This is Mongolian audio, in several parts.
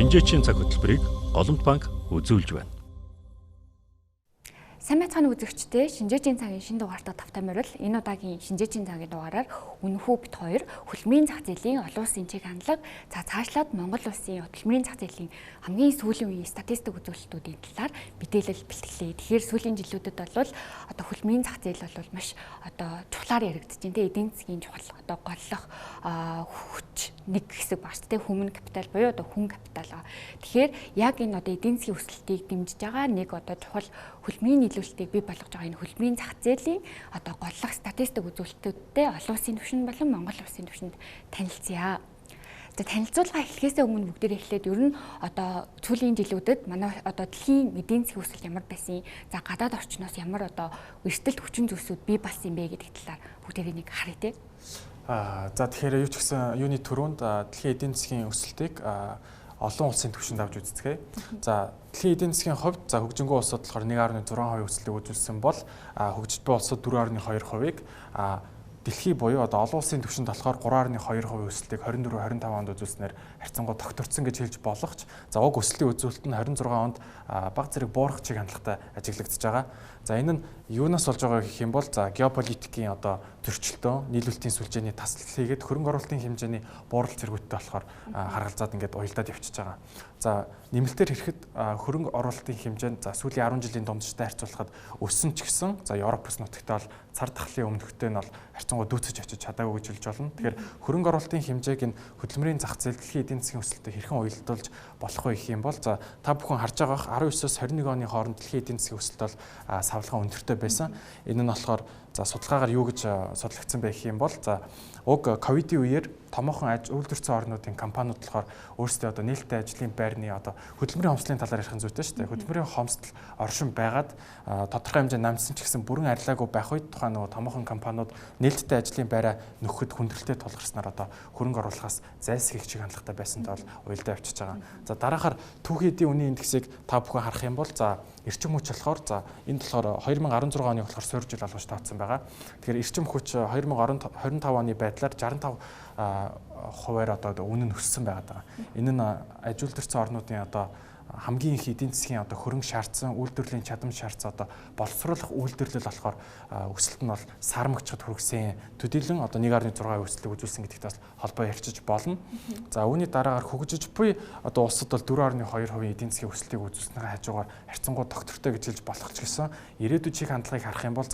Шинжээчийн цаг хөтөлбөрийг Голомт банк үзүүлж байна. Сайн байцгаана үзэгчдээ, Шинжээчийн цагийн шинэ дугаартаа тавтай морил. Энэ удаагийн Шинжээчийн цагийн дугаараар үнэхүү бит хоёр хөдөлмөрийн зах зээлийн олон улсын чиг хандлага, цаашлаад Монгол улсын хөдөлмөрийн зах зээлийн хамгийн сүүлийн үеийн статистик үзүүлэлтүүдийн талаар мэдээлэл бэлтгэлээ. Тэгэхээр сүүлийн жилүүдэд бол хөдөлмөрийн зах зээл бол маш чухлаар яригдж байна. Эдийн засгийн чухал голлох хүч нэг хэсэг баг шүү дээ. Хүмүн капитал буюу хүн капитал. Тэгэхээр яг энэ эдийн засгийн өсөлтийг дэмжиж байгаа нэг чухал хөдөлмөрийн нийлүүлэлтийг бий болгож байгаа энэ хөдөлмөрийн зах зээлийн голлох статистик үзүүлэлтүүдтэй олон улсын түвшинд болон Монгол улсын түвшинд танилцъя. За танилцуулга эхлэхээс өмнө бүгдээ эхлээд ер нь сүүлийн жилүүдэд манай дэлхийн эдийн засгийн өсөлт ямар байсан, за гадаад орчноос ямар эрсдэлт хүчин зүйлсүүд бий болсон бэ гэдэг талаар бүгдээ нэг харъя те. За тэгэхээр юу ч гэсэн юуны төрөнд дэлхийн эдийн засгийн өсөлтийг олон улсын түвшинд авч үздэг. За дэлхийн эдийн засгийн хувьд хөгжингөө улсууд болохоор 1.6% өсөлтийг үзүүлсэн бол хөгжиж буй улсууд 4.2%-ийг дэлхий буюу олон улсын түвшинд болохоор 3.2% өсөлтийг 24-25 онд үзүүлснээр харьцангуй тогтворцсон гэж хэлж болох ч уг өсөлтийн үзүүлэлт нь 26 онд бага зэрэг буурах чиг хандлагатай ажиглагдж байгаа. За энэ нь юунаас болж байгаа гэх юм бол геополитикийн зөрчилтөө, нийлүүлэлтийн сүлжээний таслал хийгээд хөрөнгө оруулалтын хэмжээний буурал зэргүүттэй болохоор харгалзаад ингээд уялдаад явчихж байгаа. За нэмэлтээр хэрэхэд хөрөнгө оруулалтын хэмжээнд сүүлийн 10 жилийн дундчтай харьцуулахад өссөн ч гэсэн Европ бүс нутагтаа бол цар тахлын өмнөхтэй нь бол харьцангуй дүүцэж очиж чадаагүй гэж хэлж болно. Тэгэхээр хөрөнгө оруулалтын хэмжээг энэ хөдөлмөрийн зах зээл дэлхийн эдийн засгийн өсөлтөд хэрхэн уялдуулж болох вэ гэх юм бол та бүхэн харж байгаа 19-с 21 оны хооронд дэлхийн эдийн засгийн өсөлт бол савлгаан өндөртэй байсан. Энэ нь болохоор судалгаагаар юу гэж судлагдсан бэ гэх юм бол уг ковидын үеэр томоохон үйлдвэрцэн орнуудын компаниуд болохоор өөрсдөө нээлттэй ажлын байрны хөдөлмөрийн хомслын талаар ярих нь зүйтэй шүү дээ. Хөдөлмөрийн хомсдол оршин байгаад тодорхой хэмжээнд намжсан ч гэсэн бүрэн арилаагүй байх үед тухайн томоохон компаниуд нээлттэй ажлын байраа нөхөд хүндрэлтэй тулгарснаар хөрөнгө оруулахаас зайлсхийх чиг хандлагатай байсантай бол уялдаа явчихж байгаа. За дараахаар түүхий эдийн үнийн индексийг та бүхэн харах юм бол эрчим хүч болохоор энд болохоор 2016 оны болохоор суур жил албаш тооцсон байгаа. Тэгэхээр эрчим хүч 2025 оны байдлаар 65 хувиар үнэ нь өссөн байгаа. Энэ нь аж үйлдвэрцэн орнуудын хамгийн их эдийн засгийн хөрөнгө шаардсан, үйлдвэрлэлийн чадамж шаардсан боловсруулах үйлдвэрлэл болохоор өсөлт нь бол сармагчд хүргэсэн. Төдийлөн 1.6% өсөлтийг үзүүлсэн гэдэгт бас холбоо ярьчиж болно. За үүний дараагаар хөгжиж буй улсад бол 4.2% эдийн засгийн өсөлтийг үзүүлснээр хажуугаар харьцангуй тогтвортой гэж хэлж болох ч гэсэн ирээдүйн чиг хандлагыг харах юм бол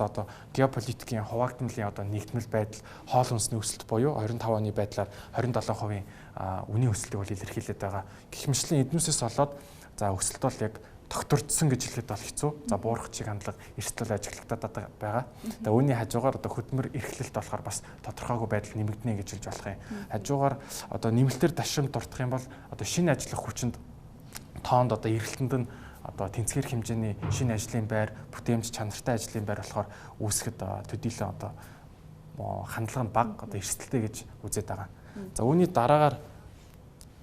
геополитикийн хуваагдмалын нэгдмэл байдал, хоол хүнсний өсөлт буюу 25 оны байдлаар 27% үнийн өсөлтийг бол илэрхийлээд байгаа. Гэх мэтлэн эднүсээс болоод өсөлт бол яг тогтворцсон гэж хэлэхэд бол хэцүү. Буурах чиг хандлага эрсдэл ажиглагдаад байгаа. Үүний хажуугаар хөдөлмөр эрхлэлт болохоор бас тодорхойгүй байдал нэмэгдэнэ гэж хэлж болох юм. Хажуугаар нэмэлтээр дашин дуртах юм бол шинэ ажиллах хүчинд тоонд эргэлтэнд нь тэнцвэр хэмжээний шинэ ажлын байр, бүтээмж чанартай ажлын байр болохоор үүсгэхэд төдийлөн хандлага нь бага эрсдэлтэй гэж үзээд байгаа. За үүний дараагаар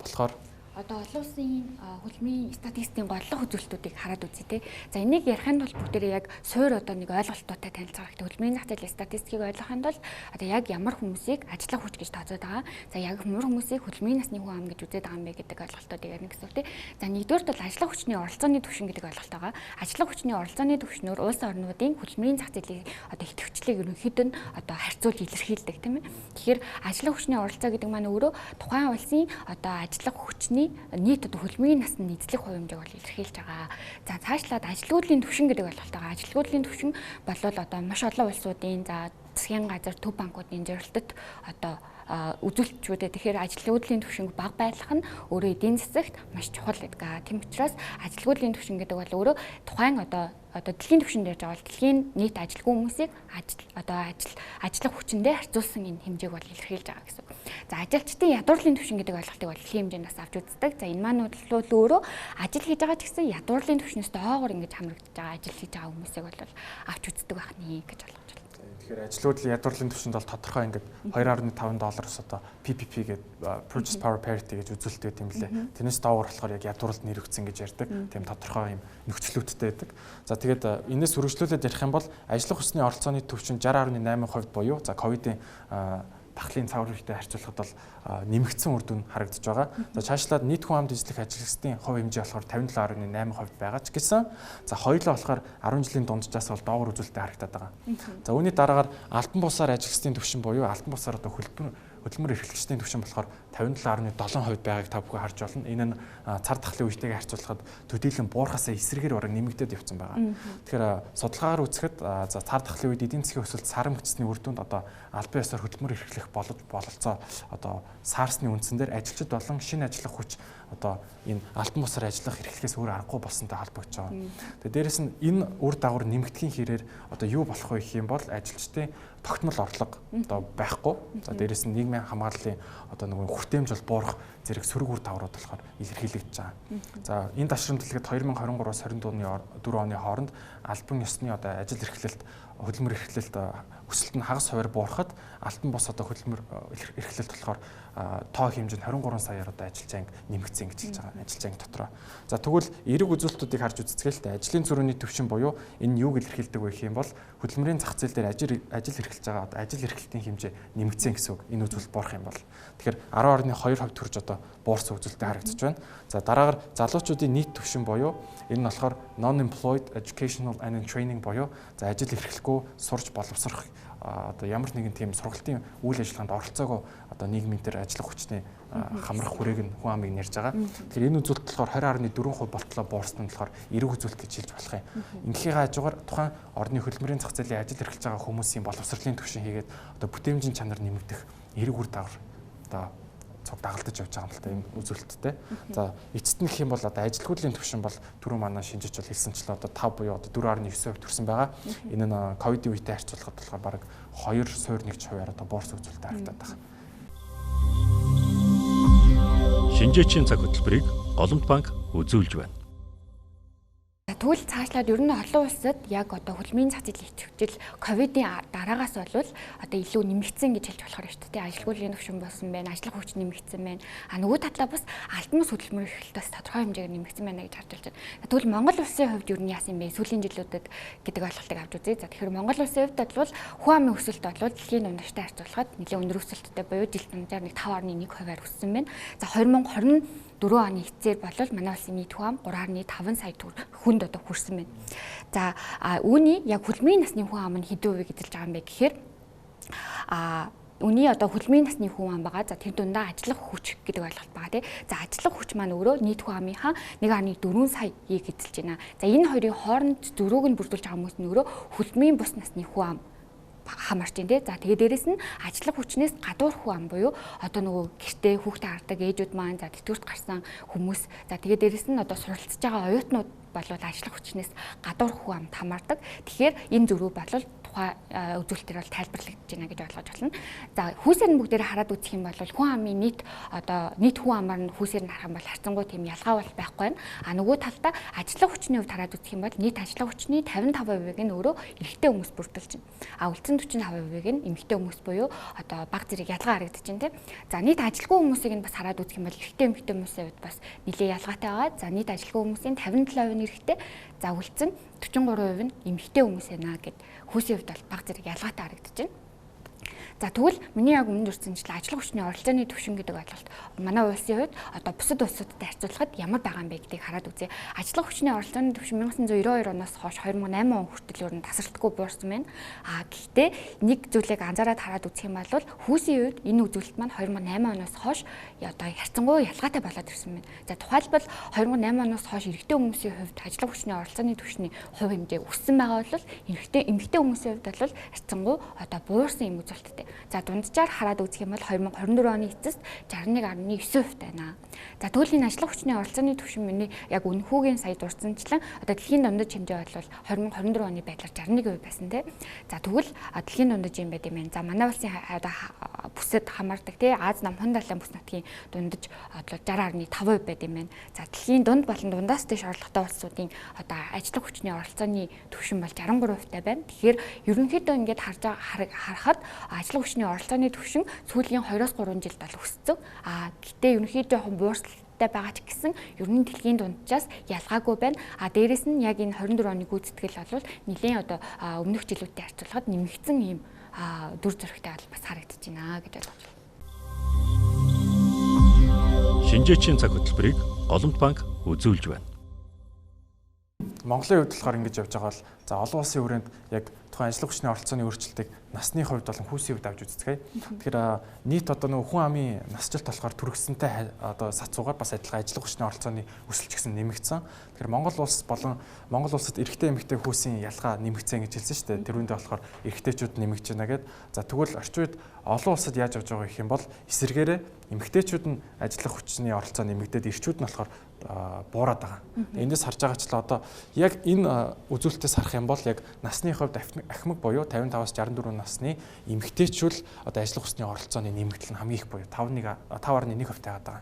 болохоор олон улсын хөдөлмөрийн статистикийн голлох үзүүлэлтүүдийг хараад үзье те. За энийг ярихын тулд бүгдээрээ яг суур нэг ойлголттой танилцах хэрэгтэй. Хөдөлмөрийн зах зээлийн статистикийг ойлгохын тулд яг ямар хүмүүсийг ажиллах хүч гэж тооцоод байгаа. За яг ямар хүмүүсийг хөдөлмөрийн насны хүн ам гэж үзээд байгаа юм бэ гэдэг ойлголтуудыг ярина гэсэн үг те. За нэгдүгээрт бол ажиллах хүчний оролцооны түвшин гэдэг ойлголт байгаа. Ажиллах хүчний оролцооны түвшнөөр улс орнуудын хөдөлмөрийн зах зээлийн идэвхжлийг ерөнхийдөө нь харьцуулж илэрхийлдэг тийм ээ. Тэгэхээр ажиллах хүчний оролцоо гэдэг маань өөрөө тухайн улсын ажиллах хүчний нийт хөдөлмөрийн насны нийцлэх хувьямжийг бол илэрхийлж байгаа. За цаашлаад ажилгүйдлийн түвшин гэдэг ойлголт байгаа. Ажилгүйдлийн түвшин бол маш олон улсуудын засгийн газар, төв банкуудын зорилтод үзүүлэлтчүүдэд тэгэхээр ажилгүйдлийн түвшин бага байх нь өөрөө эдийн засагт маш чухал гэдэг. Тийм учраас ажилгүйдлийн түвшин гэдэг бол өөрөө тухайн дэлхийн түвшинд ярьж байгаа бол дэлхийн нийт ажилгүй хүмүүсийг ажиллах хүчиндээ харьцуулсан энэ хэмжээг бол илэрхийлж байгаа гэсэн. За ажилчдын ядуурлын түвшин гэдэг ойлголтыг бол дэлхийн хэмжээнээс авч үздэг. За энэ маань бол өөрөө ажил хийж байгаа ч гэсэн ядуурлын түвшнээс доогоор ингэж хамрагдаж байгаа ажил хийж байгаа хүмүүсийг бол авч үздэг байх нэ гэж ойлгож байна. Тэгэхээр ажилгүйдлийн ядуурлын түвшинд бол тодорхой ингээд $2.5-аас PPP гэдэг Purchase Power Parity гэж үзүүлэлт байт юм лээ. Тэрнээс доогоор болохоор яг ядуурлалд нэрвэгдсэн гэж ярьдаг. Тийм тодорхой юм нөхцлүүдтэй байдаг. За тэгээд энэс үргэлжлүүлээд ярих юм бол ажиллах хүчний оролцооны түвшин 60.8% буюу ковидын дахлын цавар хэрэгтэй харьцуулахад бол нэмэгдсэн үр дүн харагдаж байгаа. За цаашлаад нийт хүн амд эзлэх ажилчдын хувь хэмжээ болохоор 57.8% байгаа ч гэсэн за хоёулаа болохоор 10 жилийн дунджаас бол доогуур үзүүлэлттэй харагдаад байгаа. За үүний дараагаар альбан бусаар ажилчдын түвшин буюу альбан бусаар одоо хөдөлмөр эрхлэгчдийн түвшин болохоор 57.7% байгааг та бүхэн харж болно. Энэ нь цар тахлын үетэйгээ харьцуулахад төдийлөн буурхасаа эсрэгээр бараг нэмэгдээд явсан байгаа. Тэгэхээр судалгаагаар үзэхэд за цар тахлын үед эдийн засгийн өсөлт сарам гисний үр дүнд одоо албан ёсоор хөдөлмөр эрхлэх бололцоо одоо саарсны үндсэн дээр ажилчид болон шинэ ажиллах хүч одоо энэ альбан бусаар ажиллах эрхлэхээс өөр аргагүй болсонтой холбогдож байгаа. Тэгээд дээрэс нь энэ үр дагавар нэмэгдэхийн хэрээр одоо юу болох вэ гэх юм бол ажилчдын тогтмол орлого одоо байхгүй. За дээрэс нь нийгмийн хамгааллын одоо нэг хүртээмж бол буурах зэрэг сөрөг үр дагаврууд болохоор илэрхийлэгдэж байгаа. За энэ дашрын дэлгэд 2023-аас 2024 оны хооронд албан ёсны одоо ажил эрхлэлт хөдөлмөр эрхлэлт өсөлт нь хагас хувиар буурахад альбан бус одоо хөдөлмөр эрхлэлт болохоор тоо хэмжээнд 23 саяар одоо ажилч анги нэмэгдсэн гэж хэлж байгаа. Ажилч анги дотроо. За тэгвэл эерэг үзүүлэлтүүдийг харж үзцгээл тэ ажлын зөрүүний түвшин буюу энэ юуг илэрхийлдэг вэ гэх юм бол хөдөлмөрийн зах зээл дээр ажил эрхэлж байгаа одоо ажил эрхлэлтийн хэмжээ нэмэгдсэн гэсэн үг. Энэ үзүүлэлт буурах юм бол тэгэхээр 10.2% төрж одоо буурсан үзүүлэлттэй харагдаж байна. За дараагаар залуучуудын нийт түвшин буюу энэ нь болохоор non-employed educational and training буюу за ажил эрхлэхгүй сурч боловсрох одоо ямар нэгэн тийм сургалтын үйл ажиллагаанд оролцоогүй одоо нийгмийн дээр ажиллах хүчний хамрах хүрээг нь хүн амыг нэрж байгаа. Тэгэхээр энэ үзүүлэлт болохоор 20.4% болтлоо буурсан нь болохоор эерэг үзүүлэлт гэж хэлж болох юм. Ингээхийн хажуугаар тухайн орны хөдөлмөрийн зах зээлийн ажил эрхэлж байгаа хүмүүсийн боловсролын түвшин хийгээд одоо бүтээмжийн чанар нэмэгдэх эерэг үр дагавар одоо цог дагалдаж явж байгаа юм л та энэ үзүүлэлттэй. За эцэст нь гэх юм бол одоо ажилгүйдлийн түвшин бол түрүү манай шинжиж бол хэлсэнчлээ одоо 5 буюу одоо 4.9% төрсэн байгаа. Энэ нь ковидын үетэй харьцуулахад болохоор бараг 2.1%-аар одоо буурсан үзүүлэлттэй харагдаад байна. Шинжээчийн цаг хөтөлбөрийг Голомт банк үзүүлж байна. Тэгвэл цаашлаад ер нь олон улсад яг одоо хөдөлмөрийн зах зээлийн хөгжил ковидын дараагаас болвол одоо илүү нэмэгдсэн гэж хэлж болохоор шүү дээ. Ажилгүйдлийн түвшин болсон байна, ажиллах хүч нэмэгдсэн байна. Нөгөө талаа бас албан ёс хөдөлмөр эрхлэлтээс тодорхой хэмжээгээр нэмэгдсэн байна гэж харж байна. Тэгвэл Монгол улсын хувьд ер нь яасан юм бэ? Сүүлийн жилүүдэд гэдэг ойлголтыг авч үзье. За тэгэхээр Монгол улсын хувьд бол хүн амын өсөлт бол дэлхийн дундажтай харьцуулахад нэлээд өндөр өсөлттэй буюу жил дунджаар нэг 5.1%-аар өссөн байна. За 2024 оны эцсээр болвол манай улсын нийт хүн ам 3.5 сая хүнд одоо хүрсэн байна. За үүний яг хөдөлмөрийн насны хүн ам нь хэдэн хувийг эзэлж байгаа юм бэ гэхээр үний одоо хөдөлмөрийн насны хүн ам байгаа. За тэр дундаа ажиллах хүч гэдэг ойлголт байгаа тий. За ажиллах хүч маань өөрөө нийт хүн амынхаа 1.4 саяыг эзэлж байна. За энэ хоёрын хооронд зөрүүг нь бүрдүүлж байгаа хүмүүс нь өөрөө хөдөлмөрийн бус насны хүн ам хамаарч байна тий. За тэгээд дээрэс нь ажиллах хүчнээс гадуур хүн ам буюу одоо нөгөө гэртээ хүүхдээ хардаг ээжүүд маань за тэтгэврт гарсан хүмүүс за тэгээд дээрэс нь одоо суралцж байгаа оюутнууд болвол ажиллах хүчнээс гадуур хүн амд хамаардаг. Тэгэхээр энэ зөрүү болвол үзүүлэлтээр бол тайлбарлагдаж байна гэж ойлгож байна. За хүүсээр нь бүгдээр хараад үзэх юм бол хүн амын нийт хүн амаар нь хүүсээр нь харах юм бол харьцангуй тийм ялгаа бол байхгүй байна. Нөгөө талдаа ажиллах хүчний хувьд хараад үзэх юм бол нийт ажиллах хүчний 55%-ийг нь өөрөө эрэгтэй хүмүүс бүрдүүлж байна. Үлдсэн 45%-ийг нь эмэгтэй хүмүүс буюу одоо баг зэрэг ялгаа харагдаж байна тийм. За нийт ажилгүй хүмүүсийг нь бас хараад үзэх юм бол эрэгтэй эмэгтэй хүмүүсийн хувьд бас нэлээд ялгаатай байгаа. За нийт ажилгүй хүмүүсийн 57% нь эрэгтэй, за үлдсэн 43% нь эмэгтэй хүмүүс байна гэд хүүсийн хувьд бол баг зэрэг ялгаатай харагдаж байна. За тэгвэл миний яг өмнө дурдсанчлаа ажиллах хүчний оролцооны түвшин гэдэг ойлголт манай улсын хувьд одоо бусад улсуудтай харьцуулахад ямар байгаа юм бэ гэдгийг хараад үзье. Ажиллах хүчний оролцооны түвшин 1992 оноос хойш 2008 он хүртэл ер нь тасралтгүй буурсан байна. Гэхдээ нэг зүйлийг анзаараад хараад үзэх юм бол хүүсийн хувьд энэ үзүүлэлт маань 2008 оноос хойш одоо харьцангуй ялгаатай болоод ирсэн байна. За тухайлбал 2008 оноос хойш эрэгтэй хүмүүсийн хувьд ажиллах хүчний оролцооны түвшний хувь хэмжээ өссөн байгаа бол эмэгтэй хүмүүсийн хувьд бол харьцангуй одоо буурсан юм үзүүлэлттэй. За дунджаар хараад үзэх юм бол 2024 оны эцэст 61.9% байна. За тэгвэл энэ ажиллах хүчний оролцооны түвшин миний яг үнэхүүгийн сая дурдсанчлан одоо дэлхийн дундаж хэмжээ бол 2024 оны байдлаар 61% байсан тий. За тэгвэл дэлхийн дундаж юм байт юм байна. За манай улсын одоо бүсэд хамаардаг тий Аз намхан далайн бүс нутгийн дундаж одоо 60.5% байт юм байна. За дэлхийн дунд болон дундаас дэш орлоготой улсуудын одоо ажиллах хүчний оролцооны түвшин бол 63%-тай байна. Тэгэхээр ерөнхийдөө ингээд харахад ажиллах хүчний оролцооны түвшин сүүлийн 2-3 жилд бол өссөн. Гэтээ ерөнхийдөө буурсалтай байгаа ч гэсэн ер нь дэлхийн дунджаас ялгаагүй байна. Дээрэс нь яг энэ 24 оны гүйцэтгэл бол нэлийн одоо өмнөх жилүүдтэй харьцуулахад нэмэгдсэн ийм дүр зурагтай бол бас харагдаж байна гэж бодож байна. Шинжээчийн цаг хөтөлбөрийг Голомт банк үзүүлж байна. Монголын хувьд болохоор ингэж явж байгаа бол за олон улсын хүрээнд яг тухайн ажил хүчний оролцооны өөрчлөлтийг насны хувьд болон хүүсийн хувьд авч үздэг. Тэгэхээр нийт одоо нөгөө хүн амын насжилт болохоор түргсэнтэй одоо сацуугаар бас адилхан ажил хүчний оролцооны өсөлт гэсэн нэмэгдсэн. Тэгэхээр Монгол улс болон Монгол улсад эрэгтэй эмэгтэй хүүсийн ялгаа нэмэгдсэн гэж хэлсэн шүү дээ. Тэр үүндээ болохоор эрэгтэйчүүд нэмэгдэж байна гэдэг. За тэгвэл орчин үед олон улсад яаж явж байгаа гэх юм бол эсэргээрээ эмэгтэйчүүд нь ажиллах хүчний оролцоо нэмэгдээд эрчүүд нь болохоор буураад байгаа. Эндээс харж байгаачлаа одоо яг энэ үзүүлэлтээс харах юм бол яг насны хувьд ахмаг буюу 55-аас 64 насны эмэгтэйчүүл одоо ажиллах хүчний оролцооны нэмэгдэл нь хамгийн их буюу 5.1% таагаад байгаа.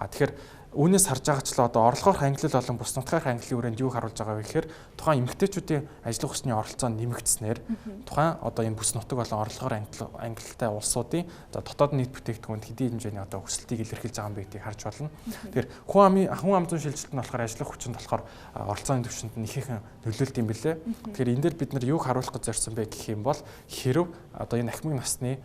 Тэгэхээр үүнээс харж байгаачлаа одоо орлогоор хангилал болон бус нутгаар хангиллын хүрээнд юу харуулж байгаа вэ гэхээр тухайн эмэгтэйчүүдийн ажиллах хүчний оролцоо нэмэгдснээр тухайн одоо энэ бус нутаг болон орлогоор ангилалтай улсуудын за дотоод нийт бүтээгдэхүүнд хэдийн хэмжээний одоо өсөлтийг илэрхийлж байгаа юм гэдгийг харж болно. Тэгэхээр хүн ам зүйн шилжилт нь болохоор ажиллах хүчинд болохоор оролцооны түвшинд нь ихээхэн нөлөөлт юм билээ. Тэгэхээр энэ дээр бид нар юуг харуулах гэж зорьсон бэ гэх юм бол хэрэв одоо энэ ахмад насны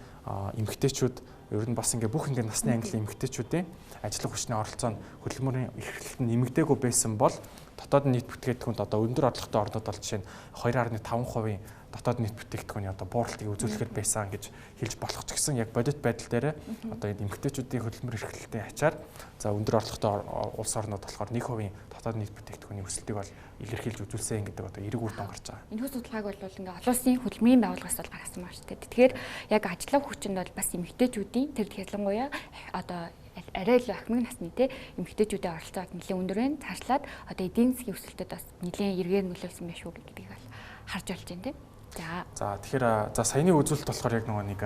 эмэгтэйчүүд ер нь бас бүх насны ангиллын эмэгтэйчүүдийн ажиллах хүчний оролцоо нь хөдөлмөрийн эрхлэлт нь нэмэгдээгүй байсан бол дотоод нийт бүтээгдэхүүнд одоо өндөр орлоготой орнууд бол жишээ нь 2.5% дотоод нийт бүтээгдэхүүний одоо бууралтыг үзүүлэхэд байсан гэж хэлж болох ч гэсэн яг бодит байдал дээр одоо энэ эмэгтэйчүүдийн хөдөлмөр эрхлэлтийн ачаар за өндөр орлоготой улс орнууд болохоор 1% дотоод нийт бүтээгдэхүүний өсөлтийг бол илэрхийлж үзүүлсэн гэдэг одоо эерэг үр дүн гарч байгаа. Энэ хүү судалгааг бол ингээ олон улсын хөдөлмөрийн байгууллагаас бол гаргасан байна шүү дээ. Тэгэхээр яг ажиллах хүчинд бол бас эмэгтэйчүүдийн тэр ялангуяа одоо арай л ахмад насны эмэгтэйчүүдийн оролцоо нэлээд өндөр байна. Цаашлаад одоо эдийн засгийн өсөлтөд бас нэлээд эргээр нөлөөлсөн байх шүү гэдгийг бол харж болж байна тийм. За тэгэхээр за саяны үзүүлэлт болохоор яг нэг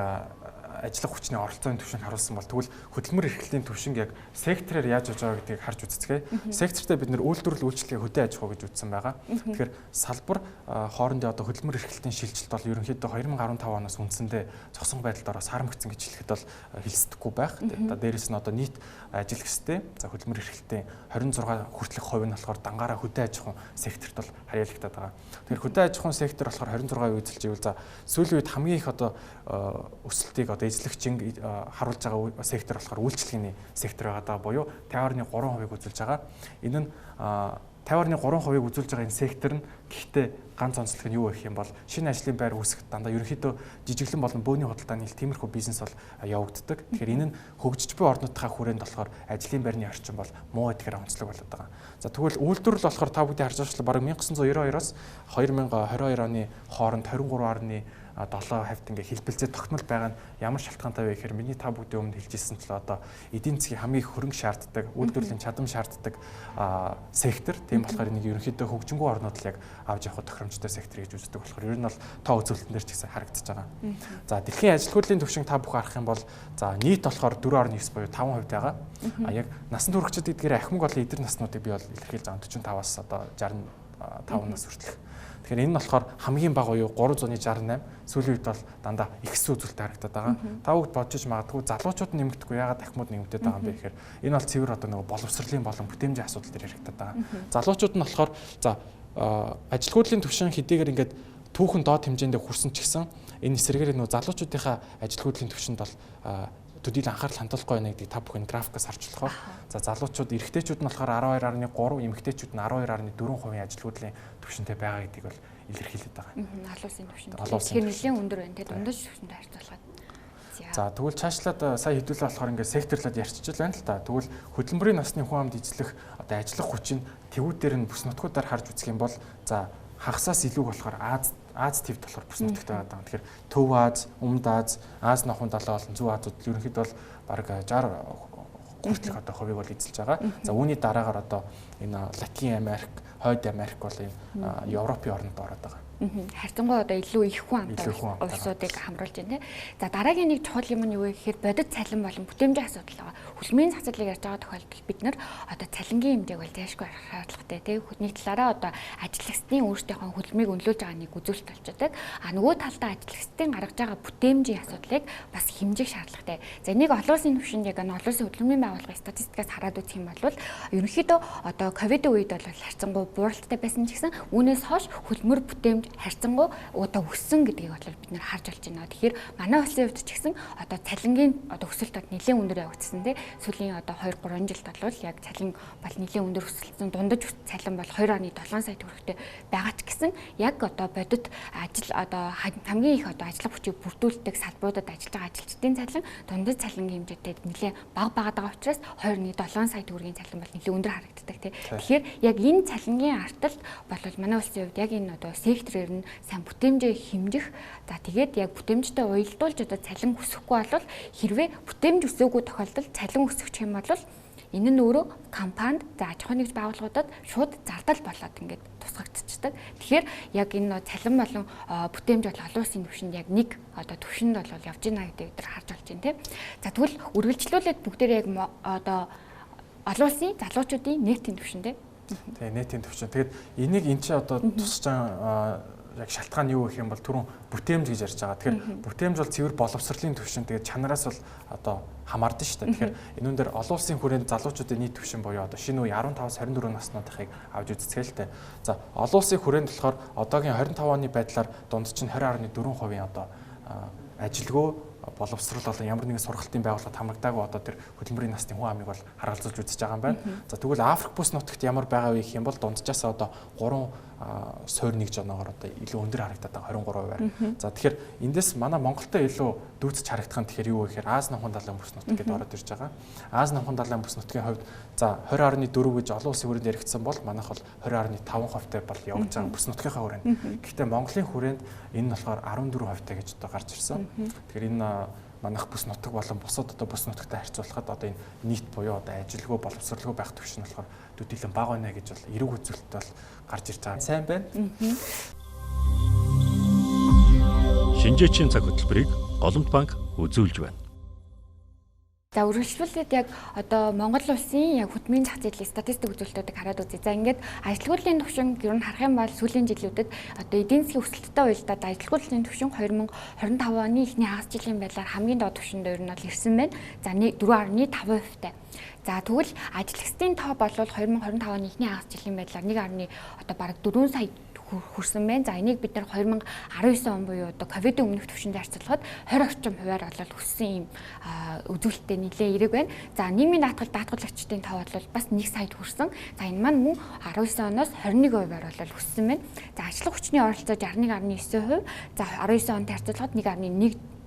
ажиллах хүчний оролцооны түвшинг харуулсан бол тэгвэл хөдөлмөр эрхлэлийн түвшинг яг сектороор яаж явж байгаа гэдгийг харж үзцгээе. Сектортээ бид нэр үйлдвэрлэл үйлчлэгээ хөдөө аж ахуй гэж үзсэн байгаа. Тэгэхээр салбар хоорондын одоо хөдөлмөр эрхлэлийн шилжилт бол ерөнхийдөө 2015 оноос үндсэндээ зогсон байдалд ороо сармэгцэн гэж хэлэхэд бол хэлцдэггүй байх. Дээрээс нь одоо нийт ажил гэстэй за хөдөлмөр эрхлэлтийн 26 хүртэлх хувь нь болохоор дангаараа хөдөө аж ахуйн секторт бол харьяалагдаад байгаа. Тэгэхээр хөдөө аж ахуйн сектор болохоор 26% эзэлж ивэл за сүүлийн үед хамгийн их одоо өсөлтийг одоо эзлэгчийн харуулж байгаа сектор болохоор үйлчлэгээний сектор байгаа буюу 50.3% үзүүлж байгаа. Энэ нь 50.3% үзүүлж байгаа энэ сектор нь гэхдээ ганц онцлог нь юу гэх юм бол шинэ ажлын байр үүсгэхэд дандаа ерөнхийдөө жижиглэн болон бөөний худалдааны тиймэрхүү бизнес бол явагддаг. Тэгэхээр энэ нь хөгжиж буй орнуудынхаа хүрээнд болохоор ажлын байрны орчин бол муу гэдгээр онцлог болоод байгаа. За тэгвэл үйлдвэрлэл болохоор та бүхэн харж байгаа бараг 1992-оос 2022 оны хооронд 23.7% ингээ хэлбэлзээ тогтмол байгаа нь ямар шалтгаантай вэ гэхээр миний та бүхэн өмнө хэлжсэн л одоо эдийн засгийн хамгийн их хөрөнгө шаарддаг, үйлдвэрлэлийн чадам шаарддаг сектор. Тийм болохоор энийг ерөнхийдөө хөгжингүй орнууд л яг авч явах тохиромжтой сектор гэж үздэг болохоор ер нь бол тоо үзүүлэлтэн дээр ч гэсэн харагдаж байгаа. За дэлхийн ажил хөдлийн түвшинг та бүхэн харах юм бол за нийт болохоор 4.9 буюу 5% байгаа. Яг насан туршид эдгээр ахмаг болон эдэр наснуудыг би бол илэрхийлж байгаа 45-аас одоо 65 нас хүртэлх. Тэгэхээр энэ нь болохоор хамгийн бага уу 368 сүүлийн үед бол дандаа ихс үзүүлэлт харагдаад байгаа. Та бүгд бодож магадгүй залуучууд нэмэгдэхгүй ягаад ахмад нэмэгдээд байгаа юм бэ гэхээр энэ бол цэвэр одоо нэг боловсролын болон бүтээмжийн асуудал дээр харагдаад байгаа. Залуучууд нь болохоор за ажил хөдлийн түвшин хэдийгээр ингээд түүхэн доод хэмжээндээ хүрсэн ч гэсэн энэ эсрэгээр нөө залуучуудынхаа ажил хөдлийн түвшинд бол төдийлөн анхаарал хандуулахгүй байна гэдгийг та бүхэн графикаас харж болох. За залуучууд эрэгтэйчүүд нь болохоор 12.3, эмэгтэйчүүд нь 12.4% ажил хөдлийн түвшинтэй байгаа гэдгийг бол илэрхийлээд байгаа. Олон улсын түвшинд. Тэгэхээр нэлээд өндөр байна. Тэгээд дундаж түвшинд харьцуулахад. За тэгвэл цаашлаад сая хэдүүлээ болохоор ингээд секторлоод ярьчихж байна л та. Тэгвэл хөдөлмөрийн насны хүн амд эзлэх одоо ажиллах хүчин тэгүүдээр нь бүс нутгуудаар харж үзэх юм бол за хагасаас илүү болохоор Аз твд болохоор бүс нутагтай байгаа. Тэгэхээр Төв Аз, Өмнөд Аз, Аз нохын далаа болон Зүүн Азууд ерөнхийдөө бол бараг 60 хүртэлх одоо хувийг бол эзэлж байгаа. За үүний дараагаар одоо энэ Латин Америк, Хойд Америк бол энэ Европын орнод ороод байгаа. Харьцангуй одоо илүү их хүн амтай улсуудыг хамруулж байна. За дараагийн нэг чухал юм нь юу вэ гэхээр бодит цалин болон бүтээмжийн асуудал байгаа. Хөдөлмөрийн зах зээлийг ярьж байгаа тохиолдолд бид нар одоо цалингийн хэмжээг бол зайлшгүй харах шаардлагатай тийм. Хүний талаараа одоо ажилчдын өөрсдийнхөө хөдөлмөрийг өнлөөж байгаа нэг үзүүлэлт болчихдаг. А нөгөө талдаа ажилчдын гаргаж байгаа бүтээмжийн асуудлыг бас хэмжих шаардлагатай. За энийг олон улсын түвшинд яг олон улсын хөдөлмөрийн байгууллагын статистикаас хараад үзэх юм бол ерөнхийдөө одоо ковидын үед бол харьцангуй бууралттай байсан ч гэсэн үүнээс хойш хөдөлмөр бүтээмж харьцангуй одоо өссөн гэдгийг бол бид нэр харж болж байна. Тэгэхээр манай улсын хувьд ч гэсэн одоо цалингийн одоо өсөлт бод нэлээд өндөр явагдсан тий. Сүүлийн одоо 2-3 жилд бол яг цалин бол нэлээд өндөр өсөлтсөн. Дундаж цалин бол 2.7 сая төгрөгтэй байгаа ч гэсэн яг одоо бодит ажил одоо хамгийн их одоо ажиллах хүчийг бүрдүүлдэг салбаруудад ажиллаж байгаа ажилчдын цалин дундаж цалингийн хэмжээтэй нэлээд бага байгаа учраас 2.7 сая төгрөгийн цалин бол нэлээд өндөр харагддаг тий. Тэгэхээр яг энэ цалингийн арталт бол манай улсын хувьд яг энэ одоо секторээр нь сайн бүтээмжээ хэмжих за тэгээд яг бүтээмжтэй уялдуулж одоо цалин өсөхгүй бол хэрвээ бүтээмж өсөөгүй тохиолдолд цалин өсөх юм бол энэ нь өөрөө компанид за аж ахуйн нэгж байгууллагуудад шууд зардал болоод ингээд тусгагдчихдаг. Тэгэхээр яг энэ цалин болон бүтээмж бол олон улсын түвшинд яг нэг одоо түвшинд бол явж байна гэдэг өдөр харж болж байна тийм. За тэгвэл үргэлжлүүлээд бүгдээ яг одоо олон улсын залуучуудын нийтийн түвшин тийм. Тэгээ нийтийн түвшин. Тэгээд энийг эн чинь одоо тусч яг шалтгаан юу гэх юм бол түрүүн бүтээмж гэж ярьж байгаа. Тэгэхээр бүтээмж бол цэвэр боловсролын түвшин. Тэгээд чанараас бол одоо хамаардаг шүү дээ. Тэгэхээр энүүн дээр олон улсын хүрээнд залуучуудын нийт түвшин буюу одоо шинэ үе 15-аас 24 насныхыг авч үзцгээе л дээ. За олон улсын хүрээнд болохоор одоогийн 25 оны байдлаар дунд чинь 20.4% одоо ажилгүй боловсрол болон ямар нэгэн сургалтын байгууллагад хамрагдаагүй одоо тэр хөдөлмөрийн насны хүн амыг бол харгалзуулж үзэж байгаа юм байна. За тэгвэл Африк бүс нутагт ямар байгаа вэ гэх юм бол дунджаас одоо 3.1 жоноогоор одоо илүү өндөр харагдаад байгаа 23%-аар. За тэгэхээр эндээс манай Монголтой илүү дүүцэж харагдах нь тэгэхээр юу вэ гэхээр Аз намхан далайн бүс нутаг гэдээ ороод ирж байгаа. Аз намхан далайн бүс нутгийн хувьд за 20.4 гэж олон улсын хүрээнд яригдсан бол манайх бол 20.5%-тай бол явж байгаа бүс нутгийнхаа хүрээнд. Гэхдээ Монголын хүрээнд энэ нь болохоор 14%-тай гэж одоо гарч ирсэн. Тэгэхээр энэ манайх бүс нутаг болон бусад одоо бүс нутагтай харьцуулахад одоо энэ нийт буюу одоо ажилгүй боловсролгүй байх түвшин болохоор төдийлөн бага байна гэж бол эрэг үзүүлэлт бол гарч ирж байгаа. Сайн байна. Шинжээчийн цаг хөтөлбөрийг Олонт банк үзүүлж байна. За үргэлжлүүлээд яг одоо Монгол улсын яг хөдөлмөрийн зах зээлийн статистик үзүүлэлтүүдийг хараад үзье. За ингээд ажилгүйдлийн түвшин гэр нь харах юм бол сүүлийн жилүүдэд одоо эдийн засгийн өсөлттэй уялдаад ажилгүйдлийн түвшин 2025 оны эхний хагас жилийн байдлаар хамгийн доод түвшинд ер нь бол ирсэн байна. За 4.5%-тай. За тэгвэл ажилчдын тоо бол 2025 оны эхний хагас жилийн байдлаар 1.4 сая хүрсэн байна. За энийг бид нар 2019 он буюу одоо ковидын өмнөх түвшинд харьцуулахад 20 орчим хувиар болол өссөн юм үзүүлэлттэй нэлээд эерэг байна. За нийгмийн даатгалагчдын тоо бол бас 1 саяд хүрсэн. За энэ маань мөн 19 оноос 21%-аар болол өссөн байна. За ажлах хүчний оролцоо 61.9%. За 19 онд харьцуулахад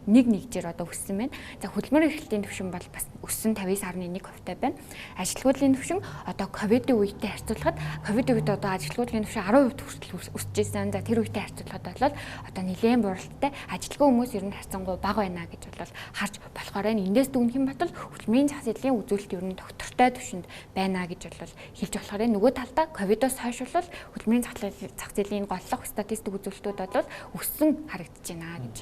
1.1-ээр одоо өссөн байна. За хөдөлмөрийн эрхлэлтийн түвшин бол бас өссөн 59.1%-тай байна. Ажилгүйдлийн түвшин одоо ковидын үетэй харьцуулахад ковидын үед одоо ажилгүйдлийн түвшин 10% хүртэл өсөж ирсэн. За тэр үетэй харьцуулахад бол одоо нэлээд буралтай ажилгүй хүмүүс ер нь харьцангуй бага байна гэж бол харж болохоор байна. Эндээс дүгнэх юм бол хөдөлмөрийн зах зээлийн үзүүлэлт ер нь доктортой түвшинд байна гэж бол хэлж болохоор байна. Нөгөө талдаа ковидоос хойш бол хөдөлмөрийн зах зээлийн голлох статистик үзүүлэлтүүд бол өссөн харагдаж байна гэж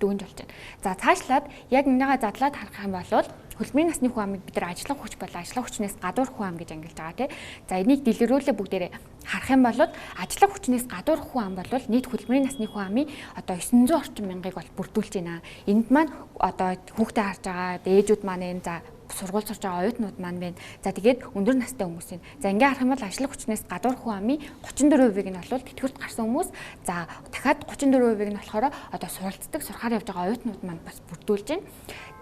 дүгнж болж байна. За цаашлаад яг энэгээ задлаад харах юм бол хөдөлмөрийн насны хүн амыг бид нар ажиллах хүч болон ажиллах хүчнээс гадуур хүн ам гэж ангилж байгаа тийм. За энийг дэлгэрүүлээ бүгдээрээ харах юм бол ажиллах хүчнээс гадуур хүн ам бол нийт хөдөлмөрийн насны хүн амын одоо 900 орчим мянгыг бол бүрдүүлж байна. Энд маань одоо хүүхдээ харж байгаа ээжүүд маань энэ за сургууль сурж байгаа оюутнууд маань байна. За тэгээд өндөр настай хүмүүс байна. За ингээ харах юм бол ажиллах хүчнээс гадуур хүн амын 34%-ийг нь бол тэтгэврт гарсан хүмүүс. За дахиад 34%-ийг нь болохоор одоо суралцдаг, сурахаар явж байгаа оюутнууд маань бас бүрдүүлж байна.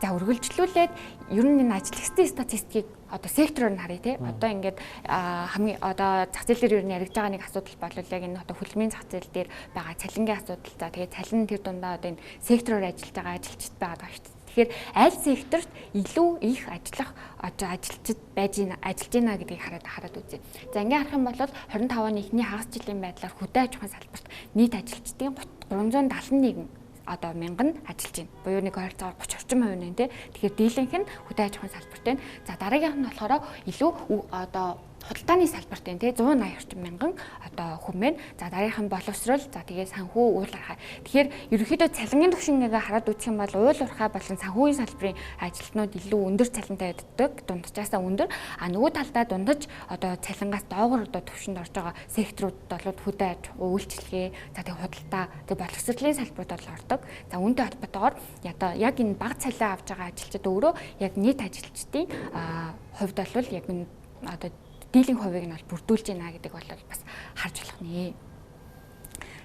За үргэлжлүүлээд ер нь энэ ажлын статистикийг одоо сектороор нь харъя тий. Одоо ингээд хамгийн одоо зах зээл дээр ер нь яригдж байгаа нэг асуудал бол яг энэ одоо хөдөлмөрийн зах зээл дээр байгаа цалингийн асуудал. За тэгээд цалин тэр дундаа одоо энэ сектороор ажиллаж байгаа ажилчид байгаа шүү дээ. Тэгэхээр аль секторт илүү их ажилчид ажиллаж байна гэдгийг хараад үзье. За ингээ харах юм бол 25 оны эхний хагас жилийн байдлаар хөдөө аж ахуйн салбарт нийт ажилчдын 371 одоо мянган ажиллаж байна. Буюу нэг ойролцоогоор 30 орчим хувь нэ тий. Тэгэхээр дийлэнх нь хөдөө аж ахуйн салбарт байна. За дараагийнх нь болохоор илүү одоо худалдааны салбарт байна тий 180 орчим мянган одоо хүн байна. За дараагийнх нь боловсрол за тэгээ санхүү уул уурхай. Тэгэхээр ерөнхийдөө цалингийн түвшингээ хараад үзэх юм бол уул уурхай болон санхүүгийн салбарын ажилтнууд илүү өндөр цалинтай байдаг. Дундчаасаа өндөр. А нөгөө талдаа дундаж одоо цалингаас доогуур одоо түвшинд орж байгаа секторууд бол хөдөө аж ахуй, үйлчлэгээ, за тэгээ худалдаа, тэгээ боловсролын салбарууд бол ордог. За үүнтэй холбоотойгоор яг энэ бага цалин авж байгаа ажилчид өөрөө яг нийт ажилчдын хувьд бол яг энэ одоо дийлэнх хувийг нь бол бүрдүүлж байна гэдэг бол бас харж болох нэ.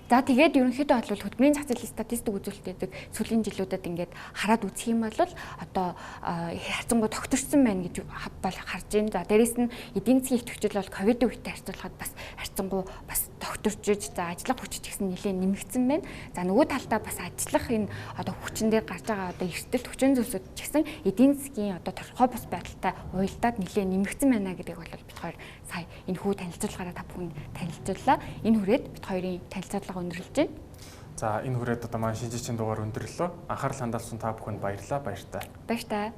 За тэгээд ерөнхийдөө бол хөдөлмөрийн зах зээлийн статистик үзүүлэлтүүдийг сүүлийн жилүүдэд ингээд хараад үзэх юм бол одоо харьцангуй тогтворсон байна гэж бол харж байна. За дээрэс нь эдийн засгийн идэвхжил бол ковидын үетэй харьцуулахад бас харьцангуй бас тогтворж, за ажиллах хүч ч гэсэн нэлээд нэмэгдсэн байна. За нөгөө талдаа бас ажиллах энэ одоо хүчин дээр гарч байгаа одоо эрсдэл хүчин зүйлсүүд ч гэсэн эдийн засгийн одоо тодорхой бус байдалтай уялдаад нэлээд нэмэгдсэн байна гэдгийг бол бид хоёр сая энэ хүү танилцуулгаараа та бүхэн танилцууллаа. Энэ хүрээд бид хоёрын танилцуулга өндөрлөж байна. За энэ хүрээд одоо маань шинжээчийн дугаар өндөрлөө. Анхаарал хандуулсан та бүхэнд баярлалаа. Баяртай. Баяртай.